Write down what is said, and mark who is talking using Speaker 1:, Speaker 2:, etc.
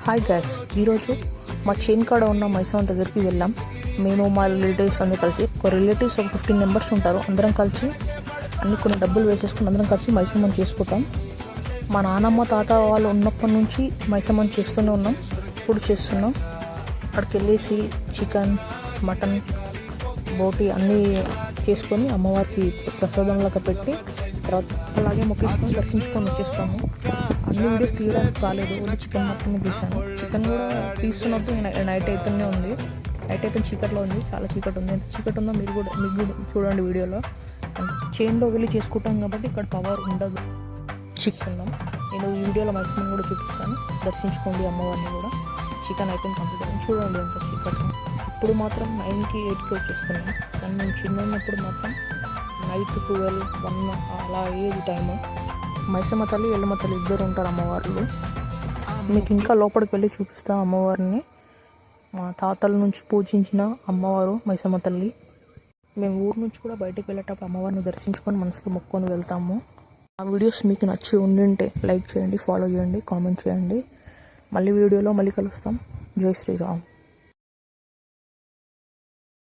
Speaker 1: Hi gas, ఈరోజు మా చేను కాడ ఉన్న మైసమ్మ దగ్గరికి వెళ్ళాం. మేము మా రిలేటివ్స్ అందరూ కలిసి, ఒక రిలేటివ్స్ ఒక 15 మెంబర్స్ ఉంటారు. అందరం కలిసి కొన్ని డబ్బులు వేసేసుకుని అందరం కలిసి మైసమ్మని చేసుకుంటాం. మా నాన్నమ్మ తాత వాళ్ళు ఉన్నప్పటి నుంచి మైసమ్మని చేస్తూనే ఉన్నాం, ఇప్పుడు చేస్తున్నాం. అక్కడికి వెళ్ళేసి చికెన్, మటన్, బోటి అన్నీ చేసుకొని అమ్మవారికి ప్రసాదంలాగా పెట్టి తర్వాత అలాగే మొక్కేసుకొని దర్శించుకొని వచ్చేస్తాము. అన్ని వీడియోస్ తీయడానికి కాలేదు, ఓన్లీ చికెన్ మాత్రమే తీసాను. చికెన్ కూడా తీస్తున్నప్పుడు నైట్ అవుతూనే ఉంది. నైట్ అయితే చీకట్లో ఉంది, చాలా చీకటి ఉంది. ఎంత చీకటి ఉందో మీకు కూడా చూడండి వీడియోలో. చైన్లో వెళ్ళి చేసుకుంటాం కాబట్టి ఇక్కడ పవర్ ఉండదు. చికెన్ నేను ఈ వీడియోలో మైసమ్మని కూడా చూపిస్తాను, దర్శించుకోండి అమ్మవారిని కూడా. చికెన్ అయిపోయింది, కంప్లీట్ అయింది. చూడండి ఎంత చీకట్లో. ఇప్పుడు మాత్రం 9కి 8కి వచ్చేస్తున్నాం. కానీ మేము చిన్న ఉన్నప్పుడు మాత్రం నైట్ 12, 1 అలా అయ్యేది టైము. మైసమ్మ తల్లి, ఎల్లమ్మ తల్లి ఇద్దరు ఉంటారు అమ్మవార్లు. మీకు ఇంకా లోపలికి వెళ్ళి చూపిస్తాం అమ్మవారిని. మా తాతల నుంచి పూజించిన అమ్మవారు మైసమ్మ తల్లి. మేము ఊరు నుంచి కూడా బయటకు వెళ్ళేటప్పుడు అమ్మవారిని దర్శించుకొని మనసుకి మొక్కుకొని వెళ్తాము. ఆ వీడియోస్ మీకు నచ్చి ఉండింటే లైక్ చేయండి, ఫాలో చేయండి, కామెంట్ చేయండి. మళ్ళీ వీడియోలో మళ్ళీ కలుస్తాం. జై శ్రీరామ్.